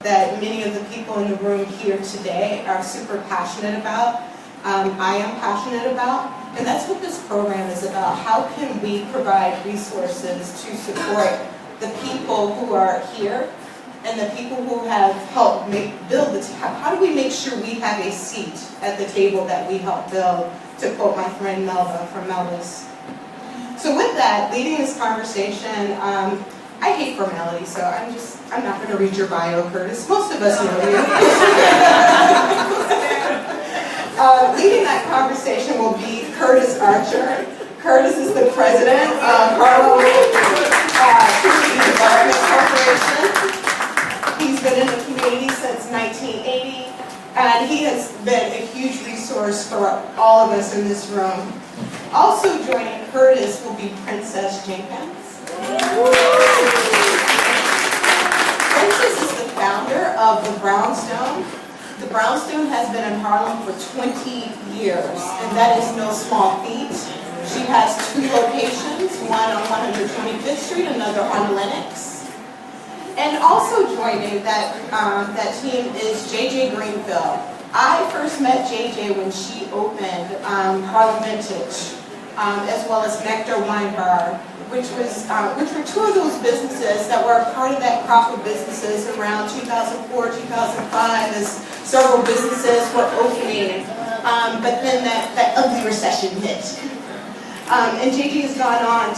that many of the people in the room here today are super passionate about. I am passionate about, and that's what this program is about. How can we provide resources to support the people who are here and the people who have helped build the table? How do we make sure we have a seat at the table that we helped build, to quote my friend Melba from Melba's. So with that, leading this conversation, I hate formality, so I'm not going to read your bio, Curtis. Most of us know you. Leading that conversation will be Curtis Archer. Curtis is the president of Harlem Community Development Corporation. He's been in the community since 1980, and he has been a huge resource for all of us in this room. Also joining Curtis will be Princess Jenkins. Princess is the founder of the Brownstone. The Brownstone has been in Harlem for 20 years, and that is no small feat. She has 2 locations, one on 125th Street, another on Lenox. And also joining that team is JJ Greenfield. I first met JJ when she opened Harlem Vintage, as well as Nectar Wine Bar, which were 2 of those businesses that were a part of that crop of businesses around 2004, 2005, as several businesses were opening, but then that ugly recession hit. And JJ has gone on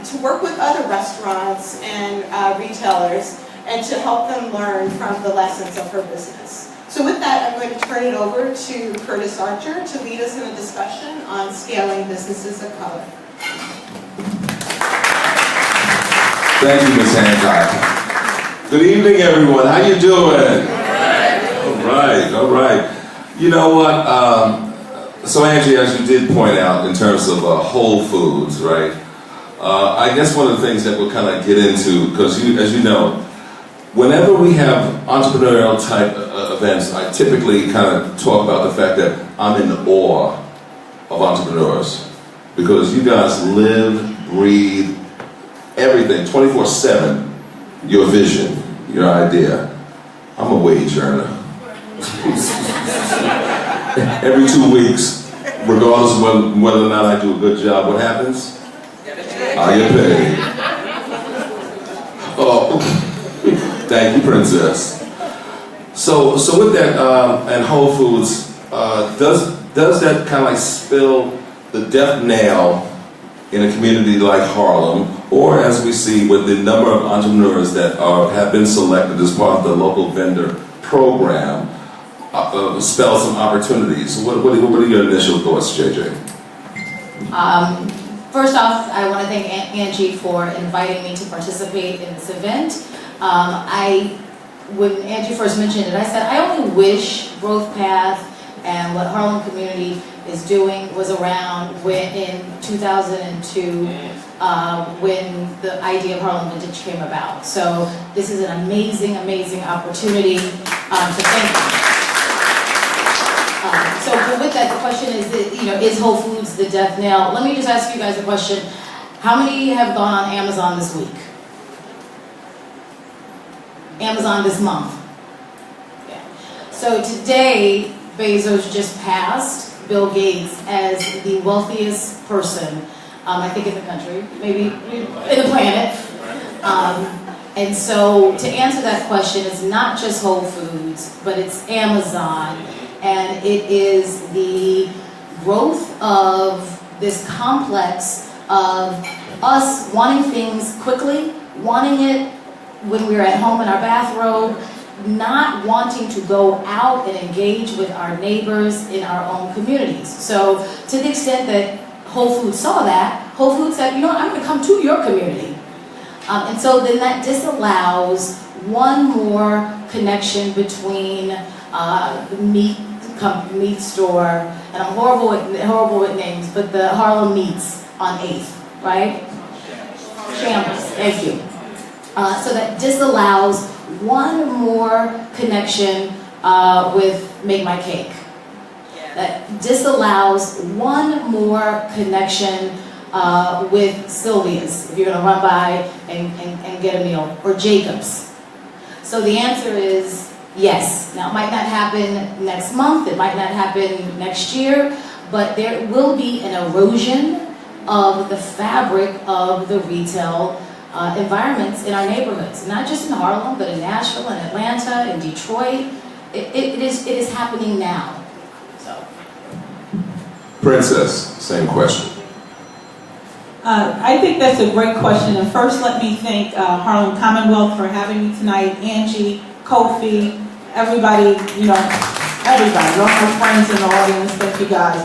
to work with other restaurants and retailers and to help them learn from the lessons of her business. So with that, I'm going to turn it over to Curtis Archer to lead us in a discussion on scaling businesses of color. Thank you, Ms. Hancock. Good evening, everyone. How you doing? All right. You know what? So Angie, as you did point out, in terms of Whole Foods, right? I guess one of the things that we'll kind of get into, because as you know, whenever we have entrepreneurial type events, I typically kind of talk about the fact that I'm in awe of entrepreneurs, because you guys live, breathe, everything, 24/7, your vision, your idea. I'm a wage earner. Every 2 weeks, regardless of whether or not I do a good job, what happens? I get paid. Oh, thank you, Princess. So with that, and Whole Foods, does that kind of like spill the death knell in a community like Harlem, or as we see with the number of entrepreneurs that have been selected as part of the local vendor program, spell some opportunities? What are your initial thoughts, JJ? First off, I want to thank Angie for inviting me to participate in this event. When Angie first mentioned it, I said, I only wish Growth Path and what Harlem Community is doing was around in 2002 when the idea of Harlem Vintage came about. So this is an amazing, amazing opportunity to thank you. So with that, the question is, is Whole Foods the death knell? Let me just ask you guys a question. How many have gone on Amazon this week? Amazon this month? Yeah. So today, Bezos just passed Bill Gates as the wealthiest person, I think in the country, maybe in the planet. And so to answer that question, it's not just Whole Foods, but it's Amazon. And it is the growth of this complex of us wanting things quickly, wanting it when we're at home in our bathrobe, not wanting to go out and engage with our neighbors in our own communities. So to the extent that Whole Foods saw that, Whole Foods said, you know what, I'm going to come to your community. And so then that disallows one more connection between the meat store, and I'm horrible with names, but the Harlem Meats on 8th, right? Shambles, thank you. So that disallows one more connection with Make My Cake. That disallows one more connection with Sylvia's, if you're going to run by and get a meal, or Jacob's. So the answer is yes. Now, it might not happen next month, it might not happen next year, but there will be an erosion of the fabric of the retail environments in our neighborhoods. Not just in Harlem, but in Nashville, in Atlanta, in Detroit. It is happening now. So. Princess, same question. I think that's a great question. And first, let me thank Harlem Commonwealth for having me tonight. Angie, Kofi, everybody, everybody, all my friends in the audience, thank you guys.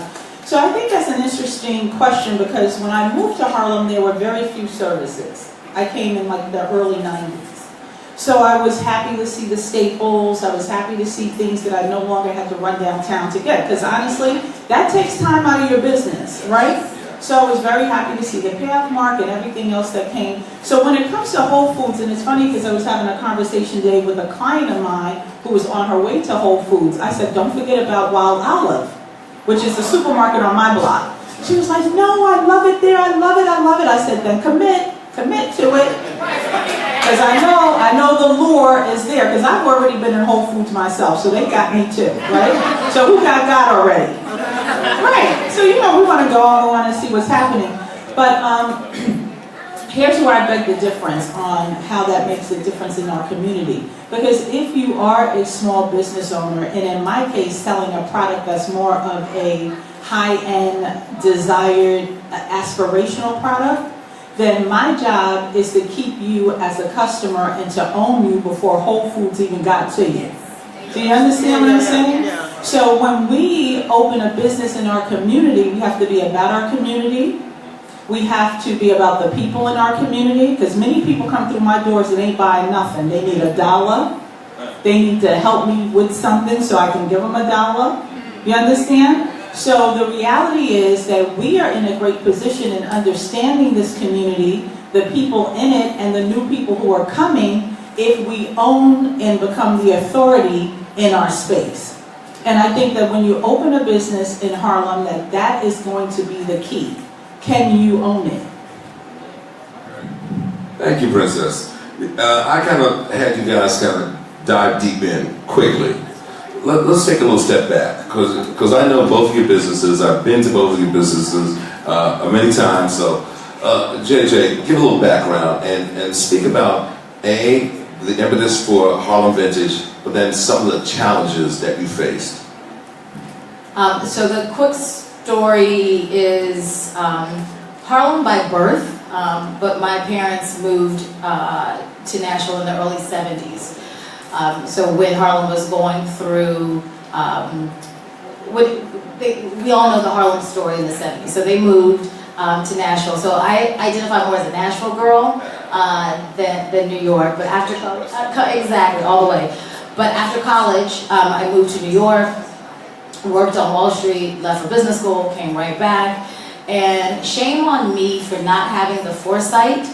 So I think that's an interesting question because when I moved to Harlem, there were very few services. I came in like the early 90s. So I was happy to see the staples. I was happy to see things that I no longer had to run downtown to get. Because honestly, that takes time out of your business, right? So I was very happy to see the Pathmark and everything else that came. So when it comes to Whole Foods, and it's funny because I was having a conversation today with a client of mine who was on her way to Whole Foods. I said, don't forget about Wild Olive, which is the supermarket on my block. She was like, no, I love it there, I love it, I love it. I said, then commit to it. Because I know the lure is there, because I've already been in Whole Foods myself, so they got me too, right? So who got God already? Right, so we want to go, we want to see what's happening. But here's where I beg the difference on how that makes a difference in our community. Because if you are a small business owner, and in my case, selling a product that's more of a high-end, desired, aspirational product, then my job is to keep you as a customer and to own you before Whole Foods even got to you. Do you understand what I'm saying? So when we open a business in our community, we have to be about our community. We have to be about the people in our community, because many people come through my doors and ain't buying nothing. They need $1. They need to help me with something so I can give them $1. You understand? So the reality is that we are in a great position in understanding this community, the people in it, and the new people who are coming, if we own and become the authority in our space. And I think that when you open a business in Harlem, that is going to be the key. Can you own it? Thank you, Princess. I kind of had you guys kind of dive deep in quickly. Let's take a little step back, because I know both of your businesses. I've been to both of your businesses many times. So, JJ, give a little background and speak about the impetus for Harlem Vintage, but then some of the challenges that you faced. So the quick story is Harlem by birth, but my parents moved to Nashville in the early 70s. So when Harlem was going through, we all know the Harlem story in the 70s. So they moved to Nashville. So I identify more as a Nashville girl than New York. But after college, exactly, all the way. But after college, I moved to New York, worked on Wall Street, left for business school, came right back. And shame on me for not having the foresight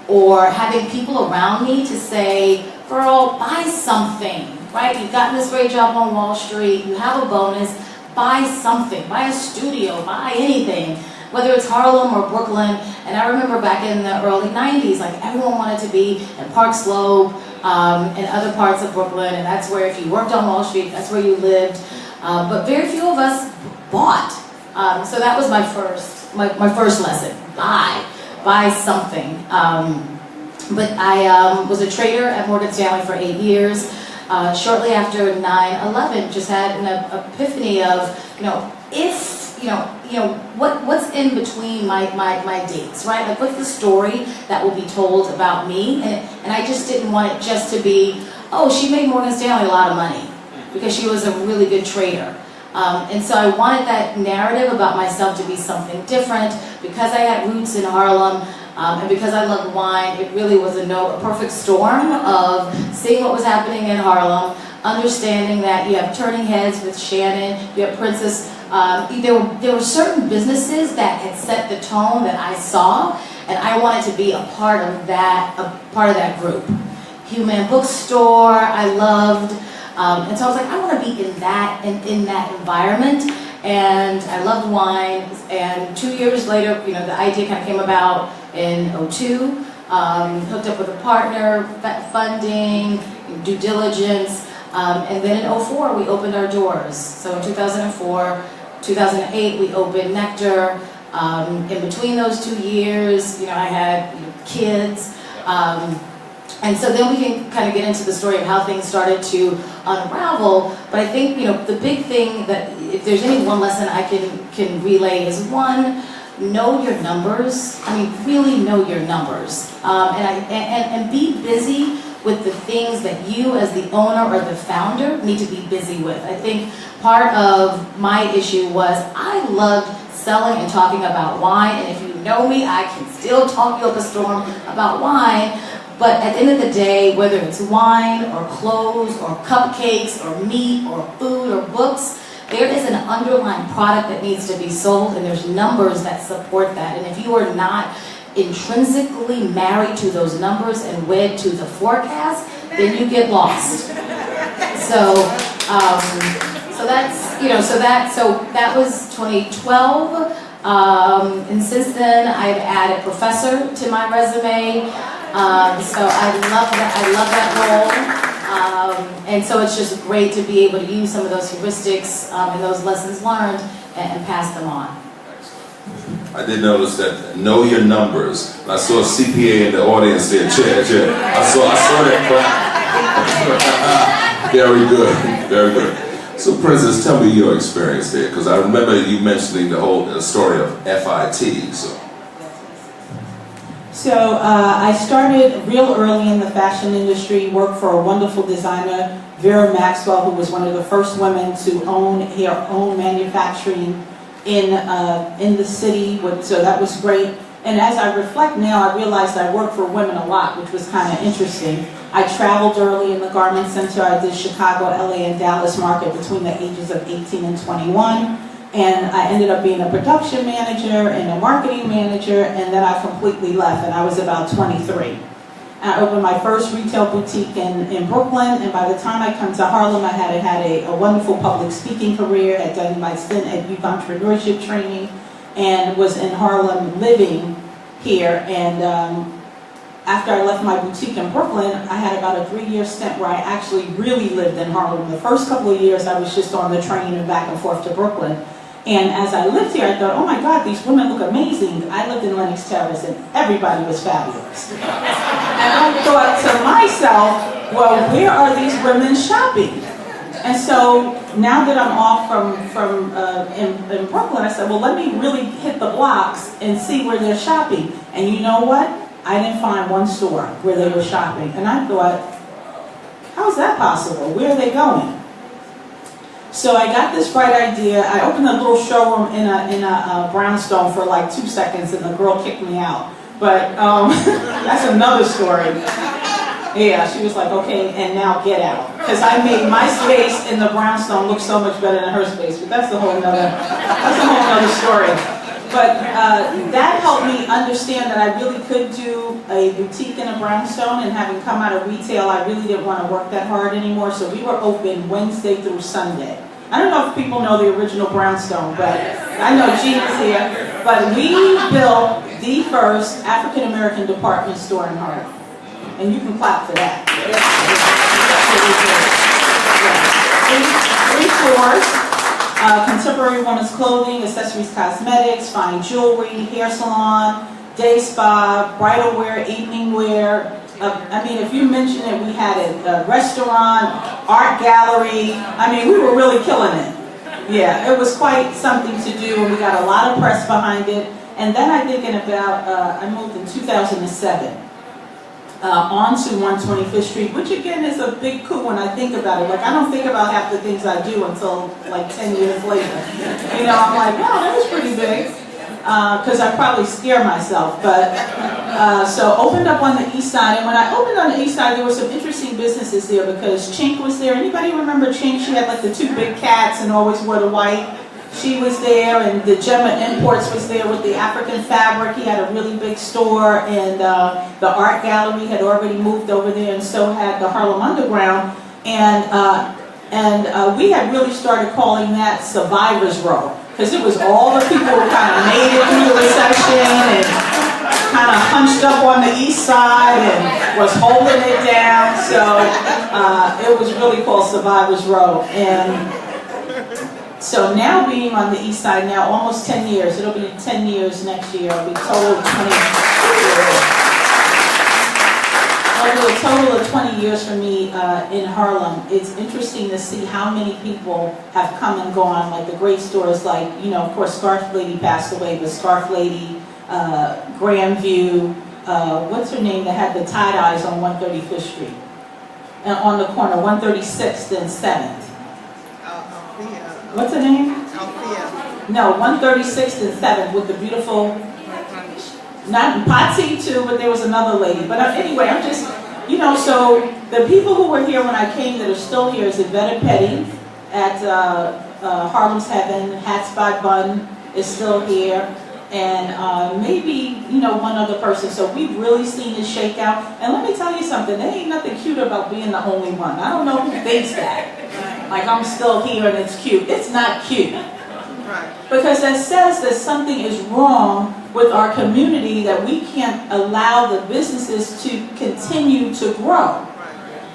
or having people around me to say, girl, buy something, right? You've gotten this great job on Wall Street, you have a bonus, buy something, buy a studio, buy anything, whether it's Harlem or Brooklyn. And I remember back in the early 90s, like everyone wanted to be in Park Slope and other parts of Brooklyn, and that's where if you worked on Wall Street, that's where you lived. But very few of us bought. So that was my first lesson, buy something. But I was a trader at Morgan Stanley for 8 years. Shortly after 9/11, just had an epiphany of, what's in between my dates, right? Like, what's the story that will be told about me? And I just didn't want it just to be, oh, she made Morgan Stanley a lot of money because she was a really good trader. And so I wanted that narrative about myself to be something different. Because I had roots in Harlem, and because I loved wine, it really was a perfect storm of seeing what was happening in Harlem, understanding that you have Turning Heads with Shannon, you have Princess. There were certain businesses that had set the tone that I saw, and I wanted to be a part of that group. Human Bookstore, I loved. And so I was like, I want to be in that environment, and I loved wine. And 2 years later, the idea kind of came about in 2002. Hooked up with a partner, funding, due diligence, and then in '04 we opened our doors. So in 2004, 2008 we opened Nectar. In between those 2 years, I had kids. And so then we can kind of get into the story of how things started to unravel. But I think, the big thing that, if there's any one lesson I can relay is, one, know your numbers. I mean, really know your numbers. And be busy with the things that you as the owner or the founder need to be busy with. I think part of my issue was I loved selling and talking about wine. And if you know me, I can still talk you up a storm about wine. But at the end of the day, whether it's wine or clothes or cupcakes or meat or food or books, there is an underlying product that needs to be sold, and there's numbers that support that. And if you are not intrinsically married to those numbers and wed to the forecast, then you get lost. So that was 2012. And since then, I've added professor to my resume. So I love that role. And so it's just great to be able to use some of those heuristics and those lessons learned and pass them on. I did notice that know your numbers. I saw a CPA in the audience there. Chair. I saw that clap. Very good, very good. So, Princess, tell me your experience there, because I remember you mentioning the whole story of FIT. So I started real early in the fashion industry, worked for a wonderful designer, Vera Maxwell, who was one of the first women to own her own manufacturing in the city. So that was great. And as I reflect now, I realized I worked for women a lot, which was kind of interesting. I traveled early in the garment center. I did Chicago, LA, and Dallas market between the ages of 18 and 21. And I ended up being a production manager and a marketing manager, and then I completely left, and I was about 23. I opened my first retail boutique in Brooklyn, and by the time I come to Harlem, I had a wonderful public speaking career, had done my stint at youth entrepreneurship training, and was in Harlem living here. And after I left my boutique in Brooklyn, I had about a 3-year stint where I actually really lived in Harlem. The first couple of years, I was just on the train and back and forth to Brooklyn. And as I lived here, I thought, oh my God, these women look amazing. I lived in Lenox Terrace, and everybody was fabulous. And I thought to myself, well, where are these women shopping? And so now that I'm off in Brooklyn, I said, well, let me really hit the blocks and see where they're shopping. And you know what? I didn't find one store where they were shopping. And I thought, how is that possible? Where are they going? So I got this bright idea. I opened a little showroom in a brownstone for like 2 seconds, and the girl kicked me out. But that's another story. Yeah, she was like, okay, and now get out. Because I made my space in the brownstone look so much better than her space. But that's a whole nother story. But that helped me understand that I really could do a boutique in a brownstone, and having come out of retail, I really didn't want to work that hard anymore. So we were open Wednesday through Sunday. I don't know if people know the original brownstone, but I know Jean is here. But we built the first African-American department store in Harlem. And you can clap for that. Three stores. Contemporary women's clothing, accessories, cosmetics, fine jewelry, hair salon, day spa, bridal wear, evening wear. I mean, if you mention it, we had a restaurant, art gallery. I mean, we were really killing it. Yeah, it was quite something to do, and we got a lot of press behind it. And then I think in about, I moved in 2007. Onto 125th Street, which again is a big coup when I think about it. Like, I don't think about half the things I do until like 10 years later. You know, I'm like, wow, that was pretty big. Because I probably scare myself. But so opened up on the east side, and when I opened on the east side, there were some interesting businesses there because Chink was there. Anybody remember Chink? She had like the 2 big cats and always wore the white. She was there, and the Gemma Imports was there with the African fabric. He had a really big store, and the art gallery had already moved over there, and so had the Harlem Underground. And we had really started calling that Survivor's Row, because it was all the people who kind of made it through the recession and kind kind of hunched up on the east side and was holding it down. So it was really called Survivors Row. And so now being on the east side now, almost 10 years. It'll be 10 years next year. It'll be total 20 years. Over a total of 20 years for me in Harlem. It's interesting to see how many people have come and gone, like the great stores like, you know, of course Scarf Lady passed away, but Scarf Lady, Grandview, what's her name that had the tie-dyes on 135th Street? And on the corner, 136th and 7th. What's her name? No, 136th and 7th with the beautiful, not Patsy too, but there was another lady. But anyway, I'm just, you know, so the people who were here when I came that are still here is Yvette Petty at Harlem's Heaven, Hat Spot Bun is still here, and maybe, you know, one other person. So we've really seen it shake out. And let me tell you something, there ain't nothing cute about being the only one. I don't know who thinks that. Like I'm still here and it's cute. It's not cute. Because that says that something is wrong with our community, that we can't allow the businesses to continue to grow.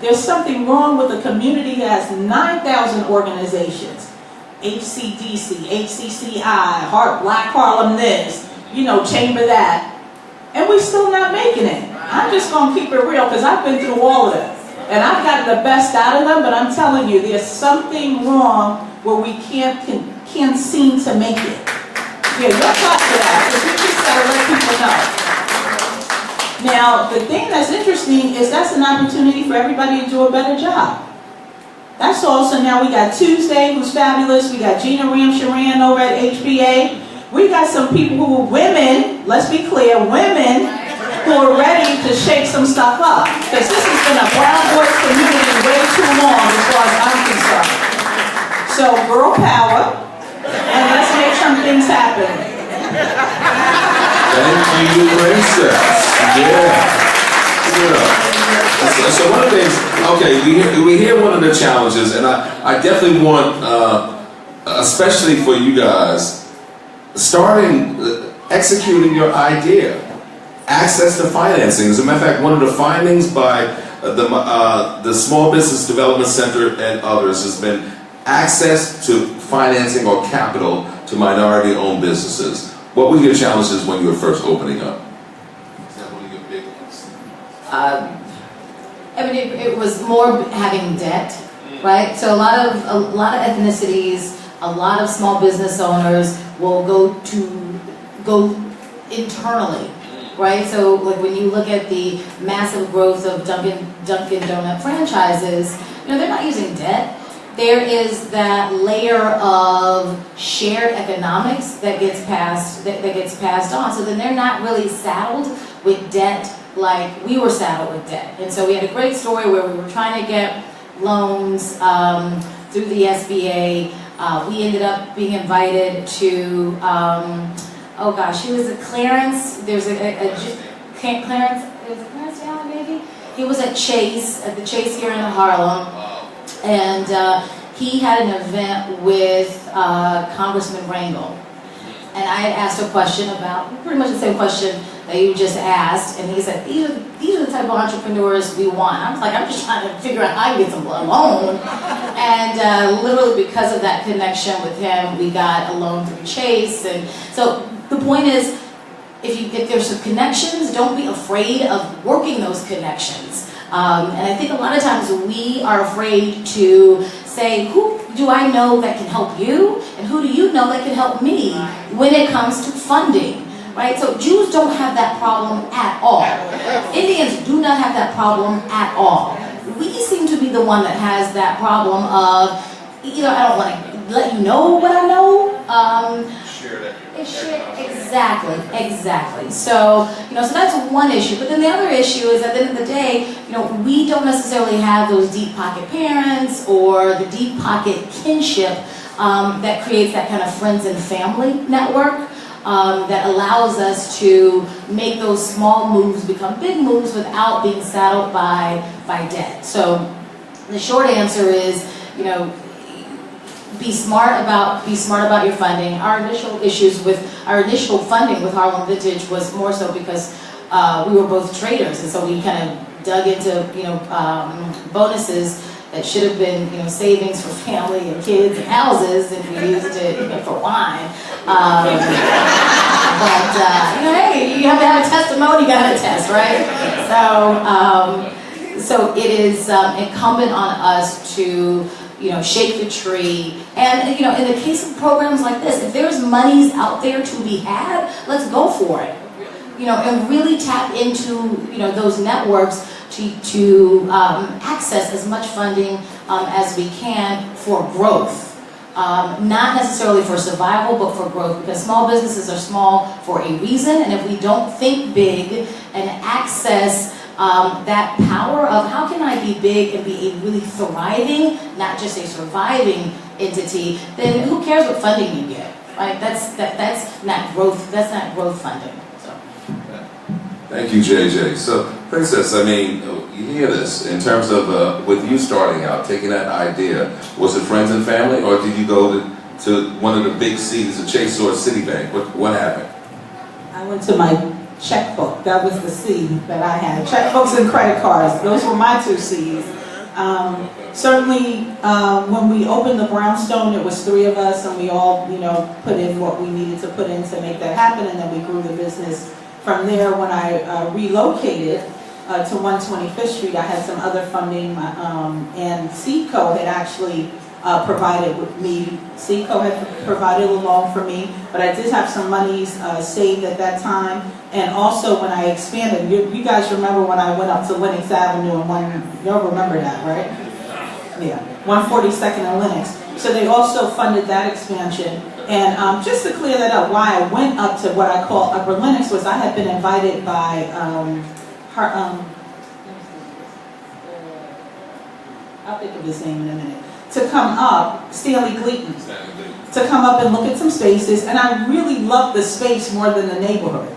There's something wrong with a community that has 9,000 organizations. HCDC, HCCI, Black Harlem this, you know, Chamber that. And we're still not making it. I'm just going to keep it real because I've been through all of it. And I've got the best out of them, but I'm telling you, there's something wrong where we can't seem to make it. Yeah, you'll talk to that, because we just got to let people know. Now, the thing that's interesting is that's an opportunity for everybody to do a better job. That's also now we got Tuesday, who's fabulous. We got Gina Ramcharan over at HBA. We got some people who are women, let's be clear, women who are ready to shake some stuff up. Because this has been a brown voice community way too long as far as I'm concerned. So girl power, and let's make some things happen. Thank you, Princess. Yeah. So one of the things, okay, we hear one of the challenges, and I definitely want, especially for you guys, executing your idea. Access to financing. As a matter of fact, one of the findings by the Small Business Development Center and others has been access to financing or capital to minority-owned businesses. What were your challenges when you were first opening up? Is that one of your big ones? I mean, it was more having debt, right? So a lot of ethnicities, a lot of small business owners will go internally. Right, so like when you look at the massive growth of Dunkin' Donut franchises, you know, they're not using debt. There is that layer of shared economics that gets passed on. So then they're not really saddled with debt like we were saddled with debt. And so we had a great story where we were trying to get loans through the SBA. We ended up being invited to. Oh gosh, he was at Clarence. There's Clarence. It was Clarence Allen, maybe. He was at the Chase here in Harlem, and he had an event with Congressman Rangel. And I had asked a question about pretty much the same question that you just asked, and he said, these are the type of entrepreneurs we want. I was like, I'm just trying to figure out how to get some loan. And literally because of that connection with him, we got a loan through Chase. And so the point is, if there's some connections, don't be afraid of working those connections. And I think a lot of times we are afraid to say, who do I know that can help you? And who do you know that can help me when it comes to funding? Right? So Jews don't have that problem at all. Indians do not have that problem at all. We seem to be the one that has that problem of, you know, I don't want to let you know what I know. Exactly. So, you know, so that's one issue. But then the other issue is at the end of the day, you know, we don't necessarily have those deep pocket parents or the deep pocket kinship that creates that kind of friends and family network. That allows us to make those small moves become big moves without being saddled by debt. So the short answer is, you know, be smart about your funding. Our initial funding with Harlem Vintage was more so because we were both traders, and so we kind of dug into, bonuses that should have been, savings for family and kids and houses, and we used it, for wine. Hey, you have to have a testimony, you got to have a test, right? So it is incumbent on us to, shake the tree. And, in the case of programs like this, if there's monies out there to be had, let's go for it. And really tap into, those networks to access as much funding as we can for growth. Not necessarily for survival, but for growth, because small businesses are small for a reason, and if we don't think big and access that power of how can I be big and be a really thriving, not just a surviving entity, then who cares what funding you get? Right? That's not growth. That's not growth funding. So. Thank you, JJ. So, Princess, I mean, you hear this in terms of with you starting out, taking that idea. Was it friends and family, or did you go to one of the big C's, the Chase or Citibank? What happened? I went to my checkbook. That was the C that I had. Checkbooks and credit cards. Those were my 2 C's. Certainly, when we opened the Brownstone, it was 3 of us, and we all, put in what we needed to put in to make that happen, and then we grew the business from there. When I relocated to 125th Street, I had some other funding, and Seedco had actually provided with me. Seedco had provided a loan for me, but I did have some monies saved at that time. And also when I expanded, you guys remember when I went up to Lenox Avenue and y'all remember that, right? Yeah, 142nd and Lenox. So they also funded that expansion. And just to clear that up, why I went up to what I call Upper Lenox was I had been invited by I'll think of his name in a minute, to come up, Stanley Gleaton, to come up and look at some spaces, and I really loved the space more than the neighborhood.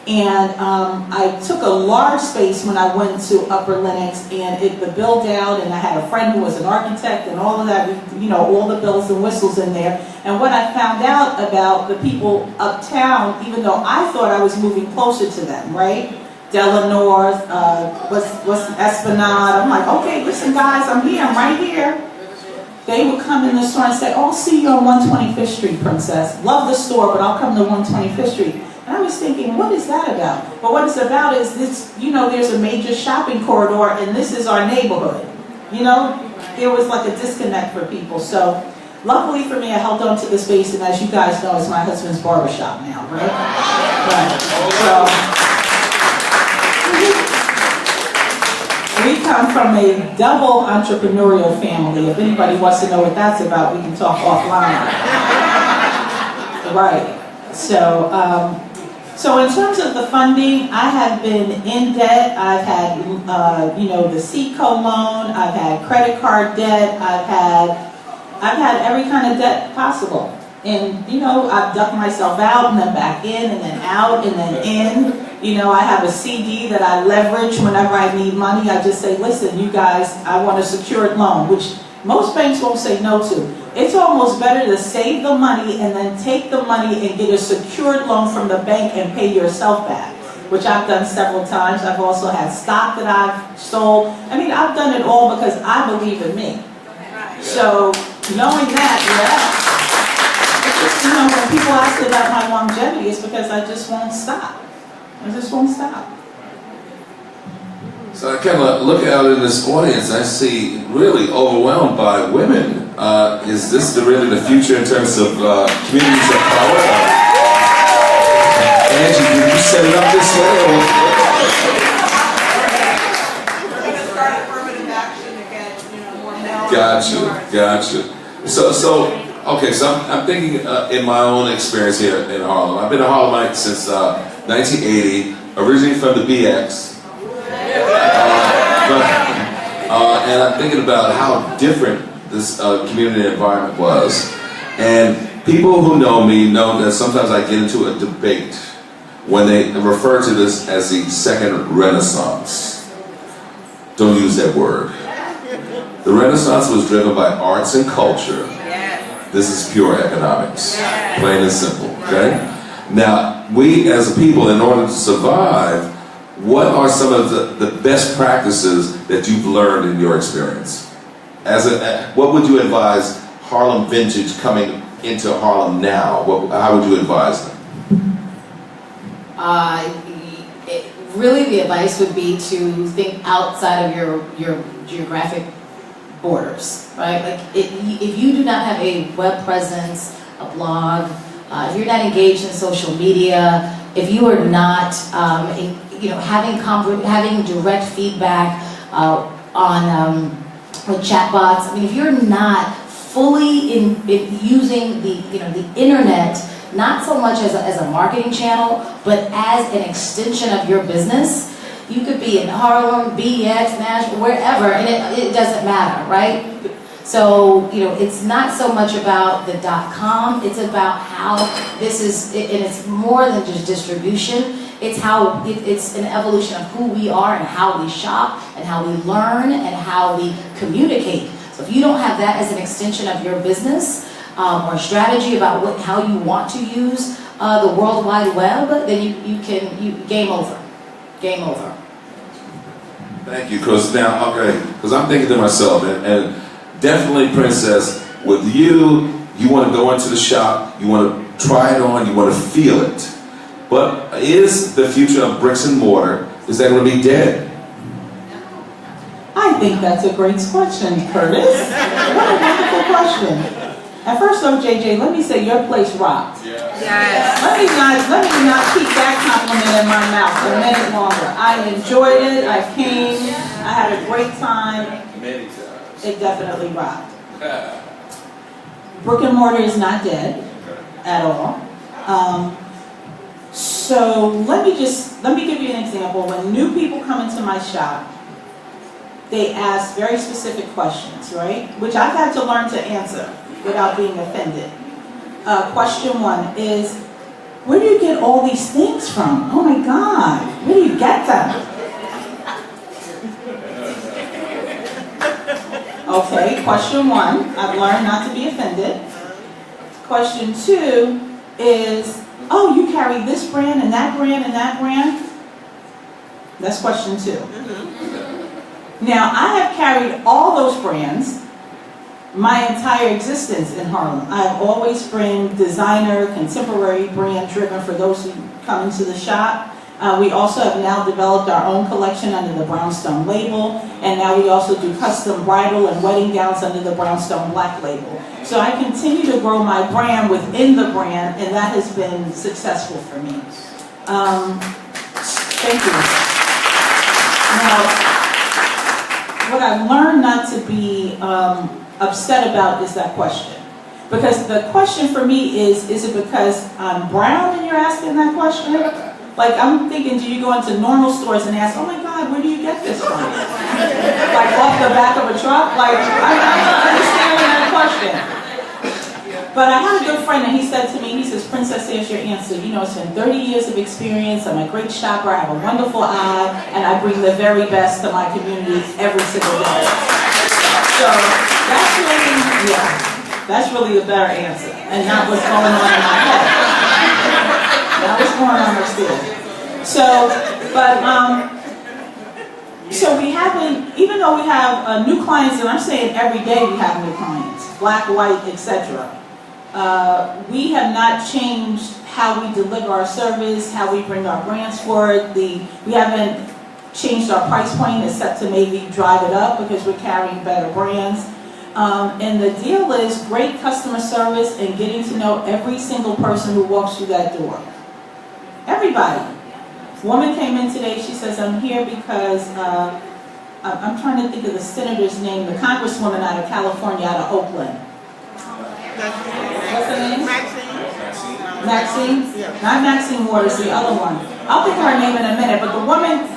And I took a large space when I went to Upper Lenox, and the build out, and I had a friend who was an architect and all of that, all the bells and whistles in there. And what I found out about the people uptown, even though I thought I was moving closer to them, right? Della North, what's Esplanade. I'm like, okay, listen guys, I'm here, I'm right here. They would come in the store and say, oh, I'll see you on 125th Street, Princess. Love the store, but I'll come to 125th Street. And I was thinking, what is that about? But what it's about is this, there's a major shopping corridor, and this is our neighborhood. There was like a disconnect for people. So luckily for me, I held on to the space, and as you guys know, it's my husband's barbershop now, right? So, we come from a double entrepreneurial family. If anybody wants to know what that's about, we can talk offline. Right. So, so in terms of the funding, I have been in debt. I've had, the Seedco loan. I've had credit card debt. I've had every kind of debt possible. And, I've ducked myself out and then back in and then out and then in. I have a CD that I leverage whenever I need money. I just say, listen, you guys, I want a secured loan, which most banks won't say no to. It's almost better to save the money and then take the money and get a secured loan from the bank and pay yourself back, which I've done several times. I've also had stock that I've sold. I mean, I've done it all because I believe in me. So knowing that, when people ask about my longevity, it's because I just won't stop. I just won't stop. So I kind of look out in this audience, I see really overwhelmed by women. Is this really the future in terms of communities of power? Angie, did you set it up this way? We're going to start affirmative action again, more male. Gotcha. So I'm thinking in my own experience here in Harlem. I've been a Harlemite since 1980, originally from the BX. And I'm thinking about how different this community environment was. And people who know me know that sometimes I get into a debate when they refer to this as the second Renaissance. Don't use that word. The Renaissance was driven by arts and culture. This is pure economics, plain and simple, okay? Now, we as a people, in order to survive, what are some of the best practices that you've learned in your experience? What would you advise Harlem Vintage coming into Harlem now? How would you advise them? Really, the advice would be to think outside of your geographic borders, right? Like, if you do not have a web presence, a blog, if you're not engaged in social media, if you are not, having direct feedback on with chatbots. I mean, if you're not fully in using the internet, not so much as a marketing channel, but as an extension of your business. You could be in Harlem, BX, Nashville, wherever, and it doesn't matter, right? So, it's not so much about the .com, it's about how this is, and it's more than just distribution. It's how, it's an evolution of who we are and how we shop and how we learn and how we communicate. So if you don't have that as an extension of your business, or strategy about how you want to use the World Wide Web, then you game over. Game over. Thank you, because I'm thinking to myself, and definitely, Princess, with you want to go into the shop, you want to try it on, you want to feel it. But is the future of bricks and mortar, is that going to be dead? I think that's a great question, Curtis. What a wonderful question. And first off, JJ, let me say your place rocked. Yes. Let me not keep that compliment in my mouth a minute longer. I enjoyed it. I came. I had a great time. Many times. It definitely rocked. Brick and mortar is not dead at all. So let me give you an example. When new people come into my shop, they ask very specific questions, right? Which I've had to learn to answer without being offended. Question one is, where do you get all these things from? Oh my God, where do you get them? Okay, question one, I've learned not to be offended. Question two is, oh, you carry this brand and that brand and that brand? That's question two. Now, I have carried all those brands my entire existence in Harlem. I've always been designer, contemporary, brand driven for those who come into the shop. We also have now developed our own collection under the Brownstone label, and now we also do custom bridal and wedding gowns under the Brownstone Black label. So I continue to grow my brand within the brand, and that has been successful for me. Thank you. Now, what I've learned not to be upset about is that question. Because the question for me is it because I'm brown and you're asking that question? Like, I'm thinking, do you go into normal stores and ask, oh my God, where do you get this from? Like off the back of a truck? Like, I'm not understanding that question. But I had a good friend and he said to me, he says, Princess, here's your answer. It's been 30 years of experience. I'm a great shopper. I have a wonderful eye. And I bring the very best to my community every single day. So that's really the better answer. And not what's going on in my head. Not what's going on upstairs. So we haven't, even though we have new clients, and I'm saying every day we have new clients, black, white, etc. We have not changed how we deliver our service, how we bring our brands forward. We haven't changed our price point except to maybe drive it up because we're carrying better brands. And the deal is great customer service and getting to know every single person who walks through that door. Everybody. Woman came in today, she says, I'm here because I'm trying to think of the senator's name, the congresswoman out of California, out of Oakland. What's her name? Maxine? Not Maxine Waters, the other one. I'll think of her name in a minute, but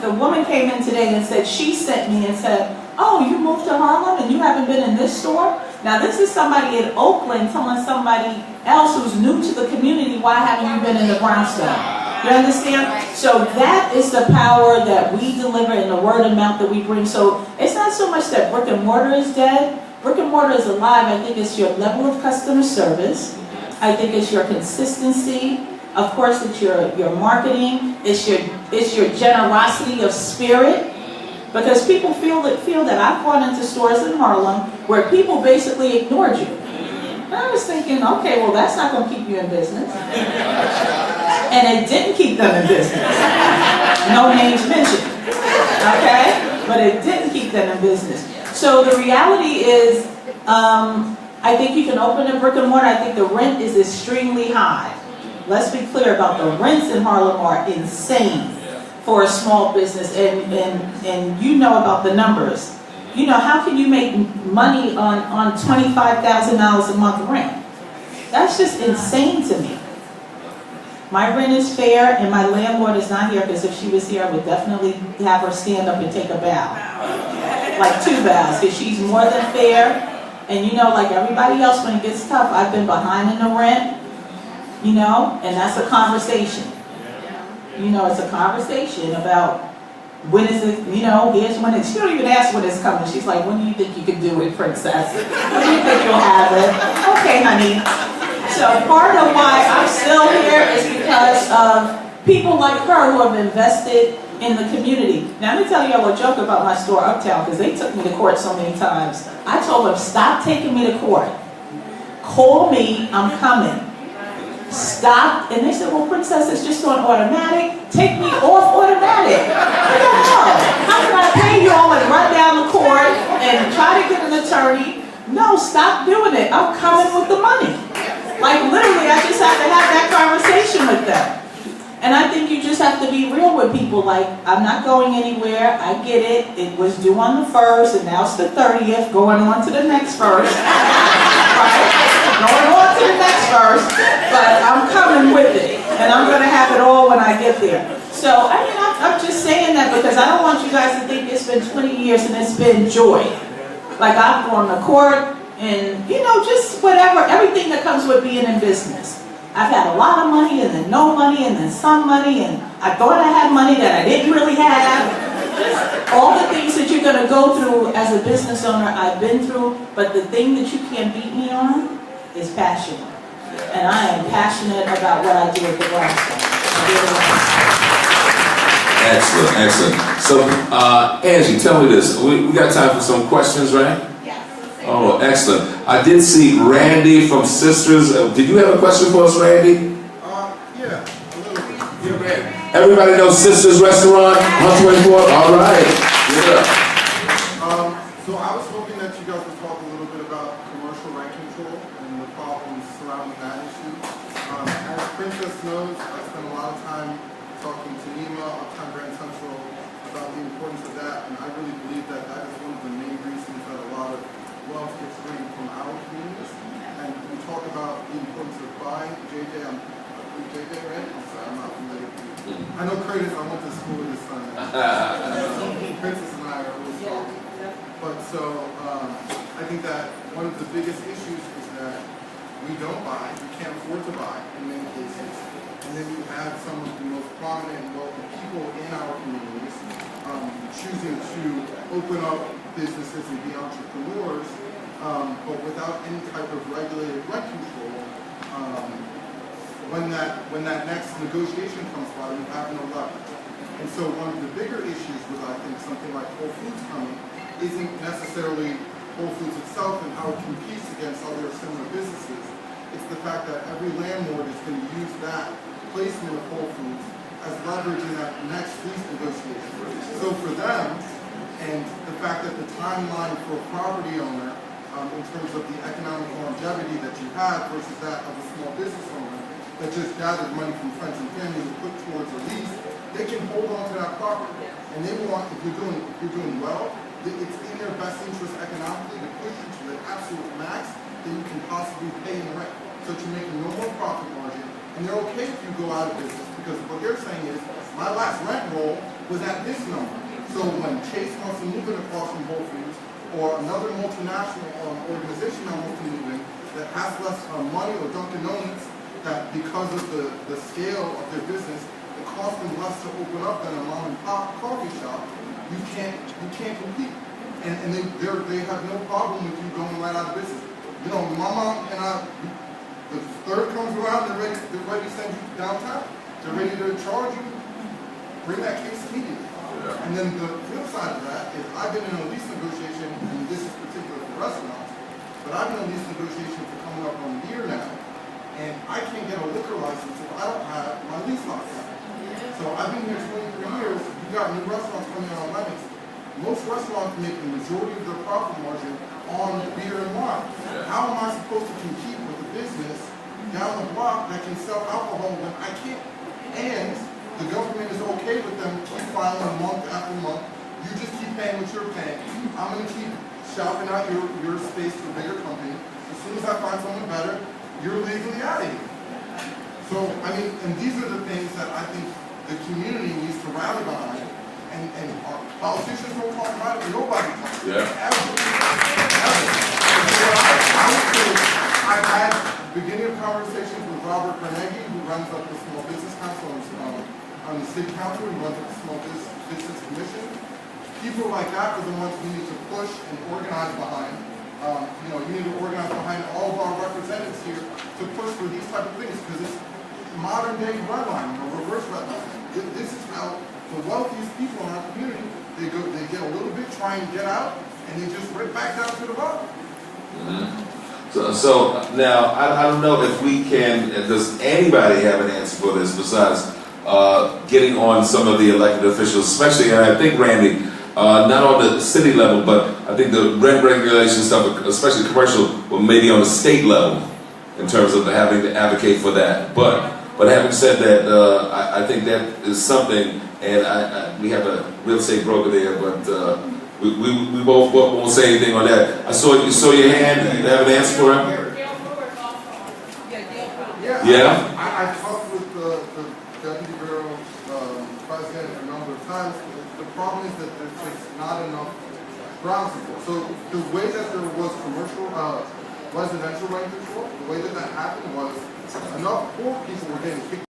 the woman came in today and said, she sent me and said, oh, you moved to Harlem and you haven't been in this store? Now this is somebody in Oakland telling somebody else who's new to the community, why haven't you been in the Brownstone? You understand? So that is the power that we deliver and the word of mouth that we bring. So it's not so much that brick and mortar is dead. Brick and mortar is alive. I think it's your level of customer service. I think it's your consistency. Of course, it's your marketing. It's your It's your generosity of spirit. Because people feel that I've gone into stores in Harlem where people basically ignored you. And I was thinking, okay, well, that's not going to keep you in business. And it didn't keep them in business. No names mentioned. Okay? But it didn't keep them in business. So the reality is, I think you can open a brick and mortar. I think the rent is extremely high. Let's be clear about the rents in Harlem are insane for a small business, and you know about the numbers. You know, how can you make money on $25,000 a month rent? That's just insane to me. My rent is fair, and my landlord is not here, because if she was here, I would definitely have her stand up and take a bow. Like 2 bows, because she's more than fair. And you know, like everybody else, when it gets tough, I've been behind in the rent, you know, and that's a conversation. You know, it's a conversation about when is it, you know, here's when it's, she don't even ask when it's coming. She's like, when do you think you can do it, princess? When do you think you'll have it? Okay, honey. So part of why I'm still here is because of people like her who have invested in the community. Now, let me tell you a joke about my store uptown, because they took me to court so many times. I told them, stop taking me to court. Call me, I'm coming. Stop. And they said, well, princess, it's just on automatic. Take me off automatic. What the hell? How can I pay you all and run down the court and try to get an attorney? No, stop doing it. I'm coming with the money. Like, literally, I just had to have that conversation with them. And I think you just have to be real with people. Like, I'm not going anywhere. I get it. It was due on the 1st, and now it's the 30th, going on to the next 1st. Right? Going on to the next 1st. But I'm coming with it. And I'm going to have it all when I get there. So, I mean, I'm just saying that because I don't want you guys to think it's been 20 years and it's been joy. Like, I've gone to court and, you know, just whatever, everything that comes with being in business. I've had a lot of money and then no money and then some money, and I thought I had money that I didn't really have. Just all the things that you're going to go through as a business owner, I've been through, but the thing that you can't beat me on is passion. And I am passionate about what I do at the Brownstone. Excellent, excellent. So, Angie, tell me this. We got time for some questions, right? Oh, excellent. I did see Randy from Sisters. Did you have a question for us, Randy? Yeah, a little bit. Yeah, Randy. Everybody knows Sisters Restaurant, 124? All right. Yeah. So I was hoping that you guys would talk a little bit about commercial rent control and the problems surrounding that issue. As Princess knows, I spent a lot of time talking to Nima, Uptown Grand Central, about the importance of that, and I really believe that that is one of the main reasons that a lot of wealth gets drained from our communities. And we talk about the importance of buying. JJ, right? I'm sorry, I'm not familiar with you. I know Curtis, I went to school with his son. Princess and I are always talking. But so, I think that one of the biggest issues is that we don't buy, we can't afford to buy in many cases. And then you have some of the most prominent and wealthy people in our communities choosing to open up businesses and be entrepreneurs, but without any type of regulated rent control. When that next negotiation comes by, you have no leverage. And so one of the bigger issues with, I think, something like Whole Foods coming isn't necessarily Whole Foods itself and how it competes against other similar businesses. It's the fact that every landlord is going to use that placement of Whole Foods as leverage in that next lease negotiation. So for them, and the fact that the timeline for a property owner, in terms of the economic longevity that you have versus that of a small business owner that just gathers money from friends and family to put towards a lease, they can hold on to that property. And they want, if you're doing well, it's in their best interest economically to push you to the absolute max that you can possibly pay in rent. So you're making no more profit margin, and they're okay if you go out of business, because what they're saying is, my last rent roll was at this number. So when Chase wants to move it across from Whole Foods, or another multinational organization that wants to move in, that has less money, or Dunkin' Donuts, that because of the scale of their business, it costs them less to open up than a mom and pop coffee shop, you can't compete. And they have no problem with you going right out of business. You know, my mom and I, the third comes around, they're ready to send you downtown. They're ready to charge you bring that case immediately. And then the flip side of that is I've been in a lease negotiation, and this is particular for restaurants, but I've been in a lease negotiation for coming up on a year now, and I can't get a liquor license if I don't have my lease locked down. So I've been here 23 years, you got new restaurants coming in on Lennox. Most restaurants make the majority of their profit margin on beer and wine. How am I supposed to compete with a business down the block that can sell alcohol when I can't? And the government is okay with them keep filing month after month. You just keep paying what you're paying. I'm going to keep shopping out your space to a bigger company. As soon as I find someone better, you're legally out of here. So, I mean, and these are the things that I think the community needs to rally behind. And our politicians don't talk about it, nobody talks about it. Ever. And so I would say I've had beginning of conversations with Robert Carnegie, who runs up the Small Business Council on the City Council, who runs up the Small Business Commission. People like that are the ones we need to push and organize behind. You need to organize behind all of our representatives here to push for these type of things, because it's modern day redlining or reverse redlining. This is how the wealthiest people in our community, they get a little bit, try and get out, and they just right back down to the bottom. So now, I don't know if we can, does anybody have an answer for this besides getting on some of the elected officials, especially, and I think, Randy, not on the city level, but I think the rent regulation stuff, especially commercial, well, maybe on the state level in terms of having to advocate for that. But having said that, I think that is something, and we have a real estate broker there, but we both won't say anything on that. I saw your hand. You have an answer for him? Yeah. I talked with the Deputy Bureau President a number of times. The problem is that there's just not enough ground support. So the way that there was commercial residential rent control, the way that happened was enough poor people were getting kicked